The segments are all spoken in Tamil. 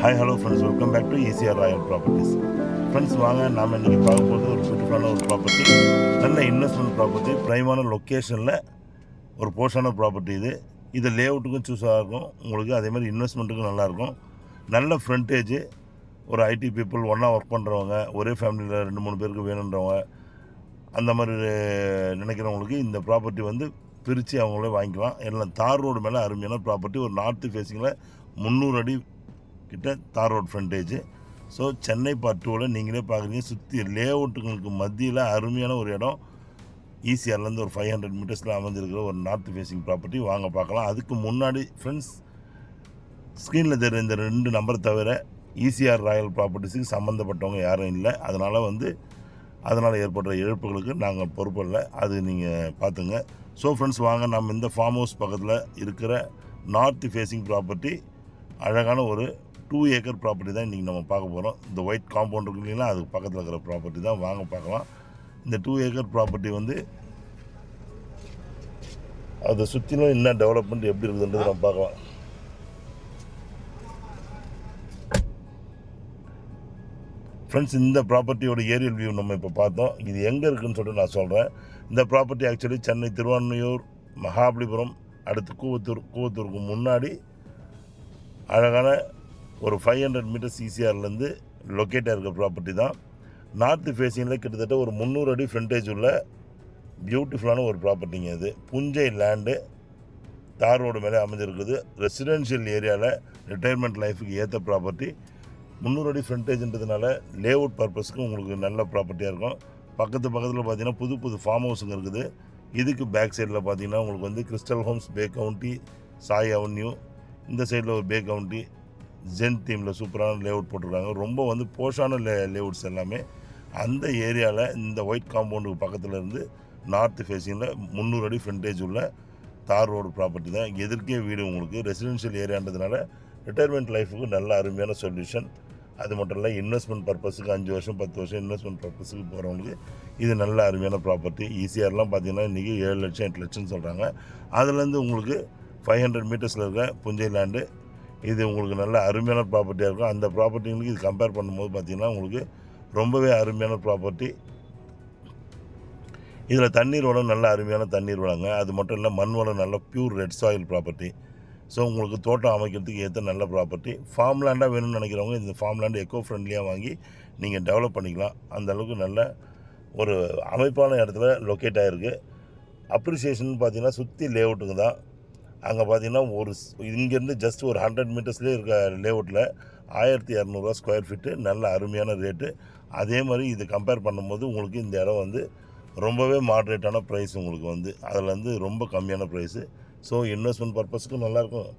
Hi hello friends, welcome back to ECR royal properties. Friends வாங்க, நாம் இன்றைக்கி பார்க்க போகிறது ஒரு பியூட்டிஃபுல்லான ஒரு ப்ராப்பர்ட்டி, நல்ல இன்வெஸ்ட்மெண்ட் ப்ராப்பர்ட்டி, ப்ரைமான லொக்கேஷனில் ஒரு போர்ஷனான ப்ராப்பர்ட்டி. இது லே அவுட்டுக்கும் சூஸாக இருக்கும் உங்களுக்கு, அதே மாதிரி இன்வெஸ்ட்மெண்ட்டுக்கும் நல்லாயிருக்கும். நல்ல ஃப்ரண்டேஜ், ஒரு ஐடி பீப்புள் ஒன்றா ஒர்க் பண்ணுறவங்க, ஒரே ஃபேமிலியில் 2-3 பேருக்கு வேணுன்றவங்க, அந்த மாதிரி நினைக்கிறவங்களுக்கு இந்த ப்ராப்பர்ட்டி வந்து பிரித்து அவங்களே வாங்கிக்கலாம். எல்லாம் தார் ரோடு மேலே அருமையான ப்ராப்பர்ட்டி, ஒரு நார்த்து ஃபேஸிங்கில் 300 அடி கிட்ட தார் road frontage. So Chennai part 2வில் நீங்களே பார்க்குறீங்க, சுற்றி லே அவுட்டுங்களுக்கு மத்தியில் அருமையான ஒரு இடம். ஈசிஆர்லேருந்து ஒரு 500 மீட்டர்ஸில் அமைஞ்சிருக்கிற ஒரு நார்த் ஃபேஸிங் ப்ராப்பர்ட்டி. வாங்க பார்க்கலாம். அதுக்கு முன்னாடி ஃப்ரெண்ட்ஸ், ஸ்க்ரீனில் தெரிகிற இந்த 2 நம்பர் தவிர ஈசிஆர் ராயல் ப்ராப்பர்ட்டிஸுக்கு சம்மந்தப்பட்டவங்க யாரும் இல்லை. அதனால் ஏற்படுற இழப்புகளுக்கு நாங்கள் பொறுப்பில்லை, அது நீங்கள் பார்த்துங்க. ஸோ ஃப்ரெண்ட்ஸ் வாங்க, நம்ம இந்த ஃபார்ம் ஹவுஸ் பக்கத்தில் இருக்கிற நார்த் ஃபேஸிங் ப்ராப்பர்ட்டி, அழகான ஒரு 2 ஏக்கர் ப்ராப்பர்ட்டி தான் இன்றைக்கி நம்ம பார்க்க போகிறோம். இந்த ஒயிட் காம்பவுண்ட் இருக்கு இல்லைங்களா, அதுக்கு பக்கத்தில் இருக்கிற ப்ராப்பர்ட்டி தான். வாங்க பார்க்கலாம். இந்த 2 ஏக்கர் ப்ராப்பர்ட்டி வந்து அதை சுற்றிலும் என்ன டெவலப்மெண்ட் எப்படி இருக்குதுன்றது நம்ம பார்க்கலாம். ஃப்ரெண்ட்ஸ், இந்த ப்ராப்பர்ட்டியோட ஏரியல் வியூ நம்ம இப்போ பார்த்தோம். இது எங்கே இருக்குதுன்னு சொல்லிட்டு நான் சொல்கிறேன். இந்த ப்ராப்பர்ட்டி ஆக்சுவலி சென்னை திருவான்மையூர் மகாபலிபுரம் அடுத்து கூவத்தூருக்கு முன்னாடி அழகான ஒரு 500 மீட்டர்ஸ் ஈசிஆர்லேருந்து லொக்கேட்டாக இருக்கிற ப்ராப்பர்ட்டி தான். நார்த்து ஃபேஸிங்கில் கிட்டத்தட்ட ஒரு 300 அடி ஃப்ரண்டேஜ் உள்ள பியூட்டிஃபுல்லான ஒரு ப்ராப்பர்ட்டிங்க. இது புஞ்சை லேண்டு, தார் ரோடு மேலே அமைஞ்சிருக்குது. ரெசிடென்ஷியல் ஏரியாவில் ரிட்டையர்மெண்ட் லைஃபுக்கு ஏற்ற ப்ராப்பர்ட்டி. 300 அடி ஃப்ரண்டேஜ்ன்றதுனால லே அவுட் பர்பஸ்க்கு உங்களுக்கு நல்ல ப்ராப்பர்ட்டியாக இருக்கும். பக்கத்தில் பார்த்தீங்கன்னா புது ஃபார்ம் ஹவுஸுங்க இருக்குது. இதுக்கு பேக் சைடில் பார்த்தீங்கன்னா உங்களுக்கு வந்து கிறிஸ்டல் ஹோம்ஸ், பே கவுண்டி, சாய் அவென்யூ, இந்த சைடில் ஒரு பே கவுண்டி, ஜென் தீமில் சூப்பரான லே அவுட் போட்டிருக்காங்க. ரொம்ப வந்து போஷான லே அவுட்ஸ் எல்லாமே அந்த ஏரியாவில். இந்த ஒயிட் காம்பவுண்டுக்கு பக்கத்தில் இருந்து நார்த் ஃபேஸிங்கில் 300 அடி ஃப்ரண்டேஜ் உள்ள தார் ரோடு ப்ராப்பர்ட்டி தான். எதிர்க்கே வீடு உங்களுக்கு. ரெசிடென்ஷியல் ஏரியான்றதுனால ரிட்டையர்மெண்ட் லைஃபுக்கு நல்ல அருமையான சொல்யூஷன். அது மட்டும் இல்லை, இன்வெஸ்ட்மெண்ட் பர்பஸுக்கு 5 வருஷம் 10 வருஷம் இன்வெஸ்ட்மெண்ட் பர்பஸுக்கு போகிறவங்களுக்கு இது நல்ல அருமையான ப்ராப்பர்ட்டி. ஈசிஆர்லாம் பார்த்தீங்கன்னா இன்றைக்கி 7 லட்சம் 8 லட்சம்னு சொல்கிறாங்க. அதுலேருந்து உங்களுக்கு 500 மீட்டர்ஸில் இருக்க புஞ்சை லேண்டு, இது உங்களுக்கு நல்ல அருமையான ப்ராப்பர்ட்டியாக இருக்கும். அந்த ப்ராப்பர்ட்டிங்களுக்கு இது கம்பேர் பண்ணும்போது பார்த்திங்கன்னா உங்களுக்கு ரொம்பவே அருமையான ப்ராப்பர்ட்டி. இதில் தண்ணீர் வளம் நல்ல அருமையான தண்ணீர் வளங்க. அது மட்டும் இல்லை, மண் வளம் நல்ல pure red soil property. So உங்களுக்கு தோட்டம் அமைக்கிறதுக்கு ஏற்ற நல்ல ப்ராப்பர்ட்டி. ஃபார்ம் லேண்டாக வேணும்னு நினைக்கிறவங்க இந்த ஃபார்ம் லேண்டு எக்கோ ஃப்ரெண்ட்லியாக வாங்கி நீங்கள் டெவலப் பண்ணிக்கலாம். அந்தளவுக்கு நல்ல ஒரு அமைப்பான இடத்துல லொக்கேட் ஆகிருக்கு. அப்ரிசியேஷன் பார்த்திங்கன்னா சுற்றி லே அவுட்டுங்க தான். அங்கே பார்த்தீங்கன்னா இங்கேருந்து ஜஸ்ட் ஒரு 100 மீட்டர்ஸ்லேயே இருக்க லேஅவுட்டில் 1200 ஸ்கொயர் ஃபீட்டு, நல்ல அருமையான ரேட்டு. அதே மாதிரி இது கம்பேர் பண்ணும்போது உங்களுக்கு இந்த இடம் வந்து ரொம்பவே மாட்ரேட்டான ப்ரைஸ். உங்களுக்கு வந்து அதில் வந்து ரொம்ப கம்மியான ப்ரைஸு. ஸோ இன்வெஸ்ட்மெண்ட் பர்பஸுக்கும் நல்லாயிருக்கும்.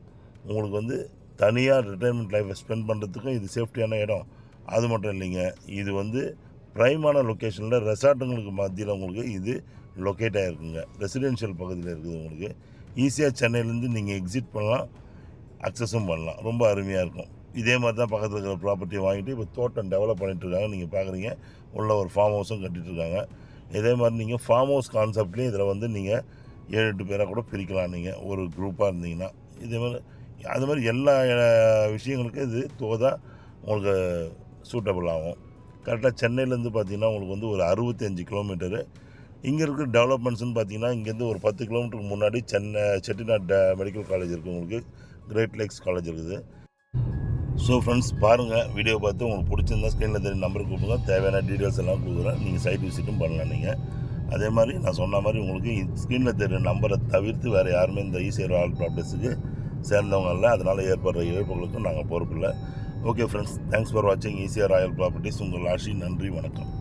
உங்களுக்கு வந்து தனியாக ரிட்டைர்மெண்ட் லைஃப்பை ஸ்பெண்ட் பண்ணுறதுக்கும் இது சேஃப்டியான இடம். அது மட்டும் இல்லைங்க, இது வந்து ப்ரைமான லொக்கேஷனில் ரெசார்ட்டுங்களுக்கு மத்தியில் உங்களுக்கு இது லொக்கேட் ஆகிருக்குங்க. ரெசிடென்ஷியல் பகுதியில் இருக்குது. உங்களுக்கு ஈஸியாக சென்னையிலேருந்து நீங்கள் எக்ஸிட் பண்ணலாம், அக்சஸும் பண்ணலாம். ரொம்ப அருமையாக இருக்கும். இதே மாதிரி தான் பக்கத்தில் இருக்கிற ப்ராப்பர்ட்டியை வாங்கிட்டு இப்போ தோட்டம் டெவலப் பண்ணிகிட்ருக்காங்க. நீங்கள் பார்க்குறீங்க, உள்ள ஒரு ஃபார்ம் ஹவுஸும் கட்டிகிட்ருக்காங்க. இதே மாதிரி நீங்கள் ஃபார்ம் ஹவுஸ் கான்செப்ட்லேயும் இதில் வந்து நீங்கள் 7-8 பேராக கூட பிரிக்கலாம். நீங்கள் ஒரு குரூப்பாக இருந்தீங்கன்னா இதே மாதிரி அது மாதிரி எல்லா விஷயங்களுக்கும் இது தோதாக உங்களுக்கு சூட்டபிள் ஆகும். கரெக்டாக சென்னையிலேருந்து பார்த்தீங்கன்னா உங்களுக்கு வந்து ஒரு 65 கிலோமீட்டரு. இங்கே இருக்கிற டெவலப்மெண்ட்ஸ்னு பார்த்தீங்கன்னா இங்கேருந்து ஒரு 10 கிலோமீட்டருக்கு முன்னாடி செட்டிநாட் மெடிக்கல் காலேஜ் இருக்குது. உங்களுக்கு கிரேட் லேக்ஸ் காலேஜ் இருக்குது. ஸோ ஃப்ரெண்ட்ஸ் பாருங்கள், வீடியோ பார்த்து உங்களுக்கு பிடிச்சிருந்தா ஸ்க்ரீனில் தெரியும் நம்பருக்கு கூப்பிடுங்க. தேவையான டீட்டெயில்ஸ் எல்லாம் கொடுக்குறேன். நீங்கள் சைட் விசிட்டும் பண்ணலாம். நீங்கள் அதே மாதிரி நான் சொன்ன மாதிரி உங்களுக்கு ஸ்க்ரீனில் தெரியுற நம்பரை தவிர்த்து வேறு யாருமே இந்த ஈசிஆர் ராயல் ப்ராப்பர்ட்டிஸுக்கு சேர்ந்தவங்க இல்லை. அதனால் ஏற்படுற இழப்புகளுக்கும் நாங்கள் பொறுப்பில்லை. ஓகே ஃப்ரெண்ட்ஸ், தேங்க்ஸ் ஃபார் வாட்சிங் ஈசிஆர் ராயல் ப்ராப்பர்ட்டிஸ். உங்கள் ஆஷி. நன்றி, வணக்கம்.